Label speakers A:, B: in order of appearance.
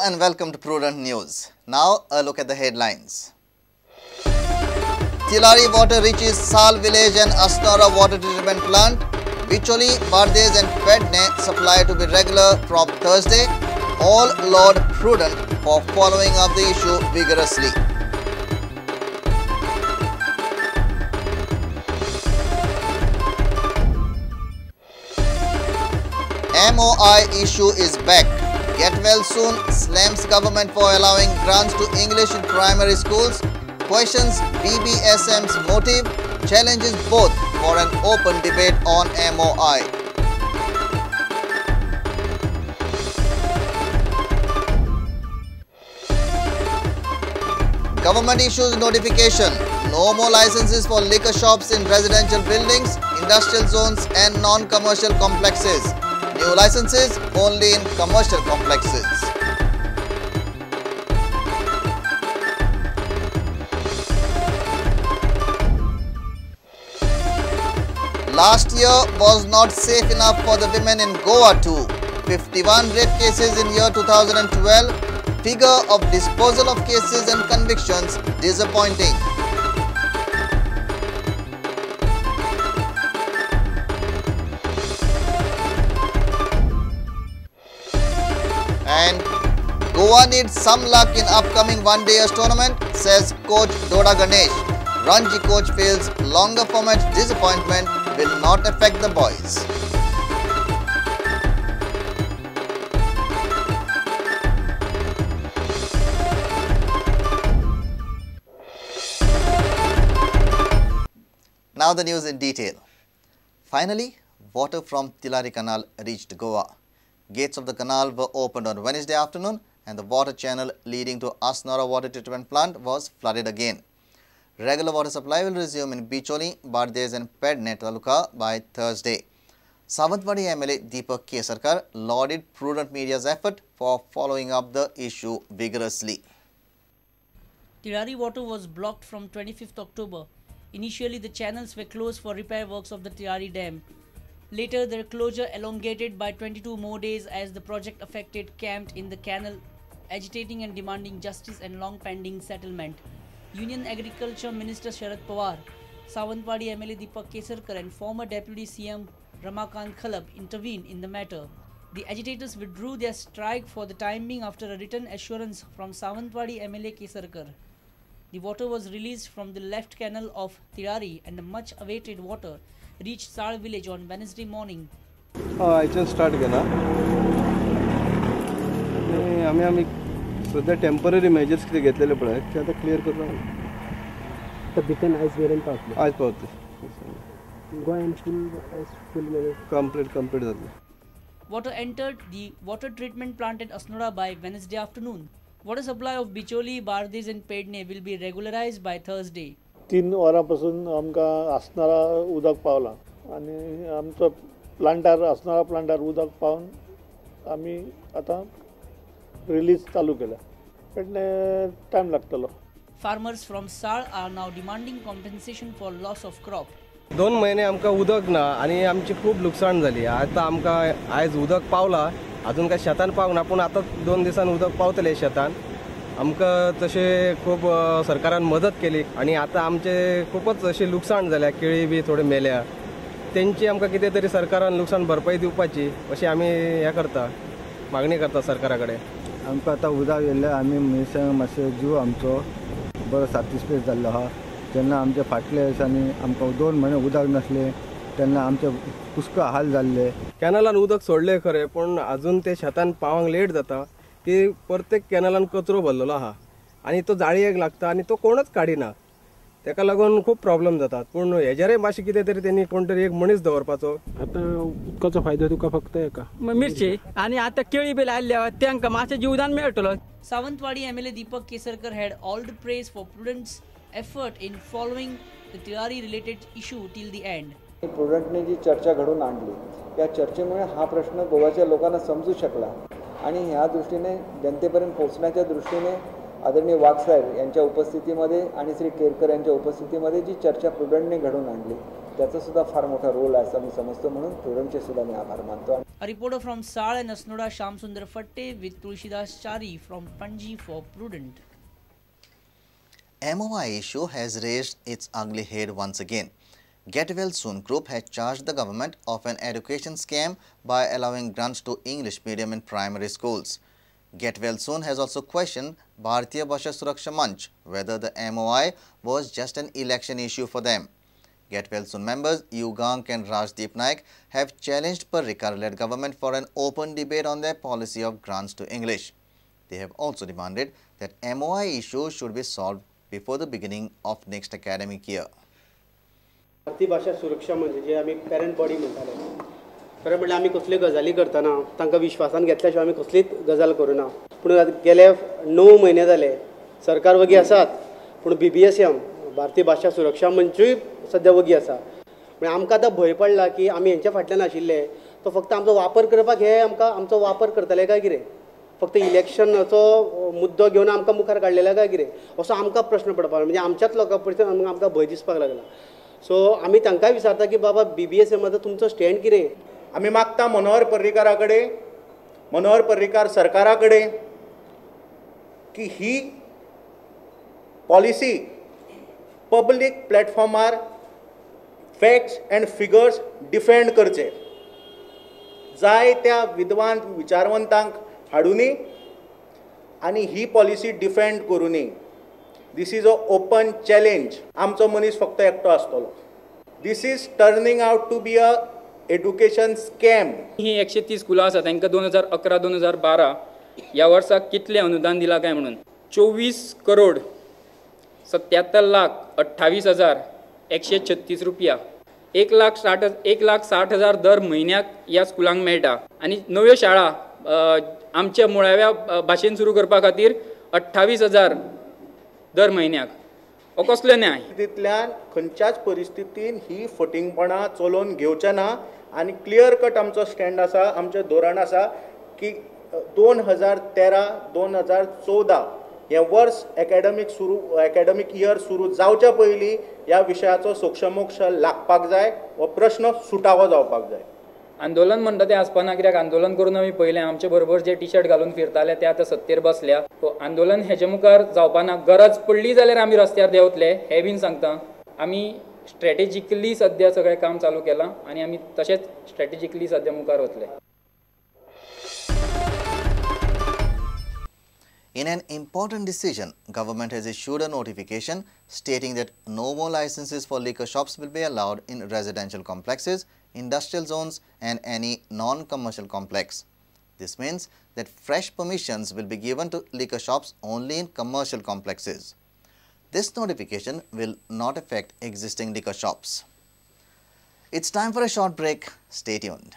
A: and welcome to Prudent News. Now a look at the headlines. Tillari water reaches Sal village and Assonora water treatment plant. Bicholim, Bardez and Pernem supply to be regular from Thursday. All laud Prudent for following up the issue vigorously. MOI issue is back. Get well soon slams government for allowing grants to English in primary schools. Questions BBSM's motive. Challenges both for an open debate on MOI. Government issues notification. No more licenses for liquor shops in residential buildings, industrial zones and non-commercial complexes. New licenses only in commercial complexes. Last year was not safe enough for the women in Goa too. 51 rape cases in year 2012. Figure of disposal of cases and convictions disappointing. And Goa needs some luck in upcoming one-day tournament, says coach Doda Ganesh. Ranji coach feels longer format disappointment will not affect the boys. Now the news in detail. Finally, water from Tillari Canal reached Goa. Gates of the canal were opened on Wednesday afternoon and the water channel leading to Assonora water treatment plant was flooded again. Regular water supply will resume in Bicholim, Bardez and Pernem Taluka by Thursday. Sawantwadi MLA Deepak Kesarkar lauded Prudent Media's effort for following up the issue vigorously.
B: Tillari water was blocked from 25th October. Initially, the channels were closed for repair works of the Tillari dam. Later, their closure elongated by 22 more days as the project affected camped in the canal, agitating and demanding justice and long-pending settlement. Union Agriculture Minister Sharad Pawar, Sawantwadi MLA Deepak Kesarkar and former Deputy CM Ramakant Khalab intervened in the matter. The agitators withdrew their strike for the time being after a written assurance from Sawantwadi MLA Kesarkar. The water was released from the left canal of Tillari and the much-awaited water reached Sal village on Wednesday morning.
C: I just start again. आम्ही सध्या temporary measures किती घेतलेले पळय ते आता clear करता. तर भितन आयज मेरेन पावतले. आयज पावतले. गोयन फुल complete जातले.
B: Water entered the water treatment plant at Assonora by Wednesday afternoon. Water supply of Bicholim, Bardez and Pernem will be regularized by Thursday.
D: 3 वरांपासून आमकां Assonora उदक पावला आणि आमचो प्लांटार Assonora प्लांटार उदक पावन आमी आता रिलीज चालू केला. पण टाइम लागतलो.
B: Farmers from Sal are now demanding compensation for loss of crop.
C: 2 महिने आमकां उदक ना आणि आमची खूप नुकसान झाली. आता आमकां आयज उदक पावला. अजून काय शेतान पावना पण आता 2 दिवसान उदक पावतले शेतान. आमकां तशे खूप सरकारान मदत केली आणि आता आमचे खूपच अशी नुकसान झाल्या. केळी बी थोडे मेल्या. त्यांची आमकां कितें तरी सरकारान नुकसान भरपाई दिवपाची अशी आमी हे करता मागणी करता सरकाराकडे.
E: आमकां आतां उदक येयलें आमी मातशें जीव आमचो बरो सॅटिस्फायड जाल्लो आहा. जेन्ना आमचे फाटल्या दिसांनी आमकां 2 म्हयने उदक नासलें तेन्ना आमचे पुष्कळ हाल जाल्ले.
C: कॅनलान उदक सोडले खरे पण अजून ते शेतान पावंक लेट जाता. की प्रत्येक कॅनलान कचरो भरलेलो आहा आणि तो जाळयेक लागता आणि तो कोणच काडिना. तेका लागून खूप प्रॉब्लेम जातात. पण हेजेरय मातशें कितें तरी त्यांनी कोण तरी एक मनीस दवरपाचो.
F: आता उदकाचो फायदो तुका फक्त एका
G: मिरची आणि आता केळी बी लायल्या त्यांका मातशें जीवदान मेळटलो.
B: Sawantwadi MLA Deepak Kesarkar had all the praise for Prudent's effort in following the Tillari related issue till the end.
H: प्रुडंटने जी चर्चा घडून आणली त्या चर्चेमुळे हा प्रश्न गोव्याच्या लोकांना समजू शकला आणि ह्या दृष्टीने जनतेपर्यंत पोहोचण्याच्या दृष्टीने आदरणीय वाघसाहेब यांच्या उपस्थितीमध्ये आणि श्री केरकर यांच्या उपस्थितीमध्ये जी चर्चा प्रुडंटने घडून आणली त्याचा सुद्धा फार मोठा रोल आहे असं मी समजतो. म्हणून प्रुडंटचे सुद्धा मी आभार मानतो.
B: A reporter from Sal and Assonora, Shamsundar Fatte with Tulshidas Chari from Panji for Prudent.
A: MOI issue has raised its ugly head once again. Get Well Soon Group has charged the government of an education scam by allowing grants to English medium in primary schools. Get Well Soon has also questioned Bharatiya Bhasha Suraksha Manch whether the MOI was just an election issue for them. Get Well Soon members Yugank and Rajdeep Naik have challenged Parrikar-led government for an open debate on their policy of grants to English. They have also demanded that MOI issue should be solved before the beginning of next academic year.
I: भारतीय भाषा सुरक्षा म्हणजे जे आम्ही parent body म्हणटाले खरें म्हणल्यार आमी कसल्यो गजाली करतना तांकां विश्वासान घेतल्या शिवाय आमी कसलीच गजाल करूना पूण गेले 9 म्हयने जाले सरकार वगी आसात पूण BBSM भारतीय भाषा सुरक्षा मंचूय सध्या वगी आसा म्हणजे आमकां आतां भंय पडला की आमी हेंच्या फाटल्यान आशिल्ले तो फक्त आमचो वापर करपाक हे आमकां आमचो वापर करतले काय कितें फक्त इलेक्शनाचो मुद्दो घेवन आमकां मुखार काडलेला काय कितें असो आमकां प्रश्न पडपाक म्हणजे आमच्याच लोकां पर्यंत आमकां भंय दिसपाक लागला सो आमी तांकांय विचारता की बाबा BBSMचो तुमचो स्टँड कितें
J: आमी मागता मनोहर पर्रीकारा कडेन मनोहर पर्रीकार सरकारा कडेन की ही पॉलिसी पब्लीक प्लॅटफॉर्मार फॅक्ट्स एंड फिगर्स डिफेंड करचे जाय त्या विद्वान विचारवंतांक हाडुनी आनी ही पॉलिसी डिफेंड करुनी this is a open challenge आमचो मनीस फक्त एकटो आसतलो this is turning out to be a education scam
G: ही 130 स्कुलां आसा तांकां 2011-2012 ह्या वर्साक कितले अनुदान दिला काय म्हणून 24,77,28,136 रुपया 1,60,000 दर म्हयन्याक ह्या स्कुलांक मेळटा आनी नव्यो शाळा आमच्या मुळाव्या भाशेन सुरू करपा खातीर 28,000 दर म्हयन्याक हो कसलो न्याय
J: तितल्यान खंयच्याच परिस्थितीन ही फटिंगपणां चलोवन घेवचे ना आनी क्लियर कट आमचो स्टँड आसा आमचें धोरण आसा की 2013-2014 हे वर्स एकाडेमीक इयर सुरू जावच्या पयलीं ह्या विशयाचो सोक्षमोक्ष लागपाक जाय हो प्रश्न सुटावो जावपाक जाय
G: आंदोलन म्हणटा तें आसपाना कित्याक आंदोलन करून आमी पयलें आमचे बरोबर जे टी-शर्ट घालून फिरताले ते आतां सत्तेर बसल्या आंदोलन हेजे मुखार जावपाना गरज पडली जाल्यार आमी रस्त्यार देंवतले हे बीन सांगता आमी स्ट्रॅटेजिकली सद्या सगळें काम चालू केलां आनी आमी तशेंच स्ट्रॅटेजिकली सद्या मुखार वतले
A: In an important decision, government has issued a notification stating that no more licenses for liquor shops will be allowed in residential complexes, industrial zones and any non-commercial complex. This means that fresh permissions will be given to liquor shops only in commercial complexes. This notification will not affect existing liquor shops. It's time for a short break. Stay tuned.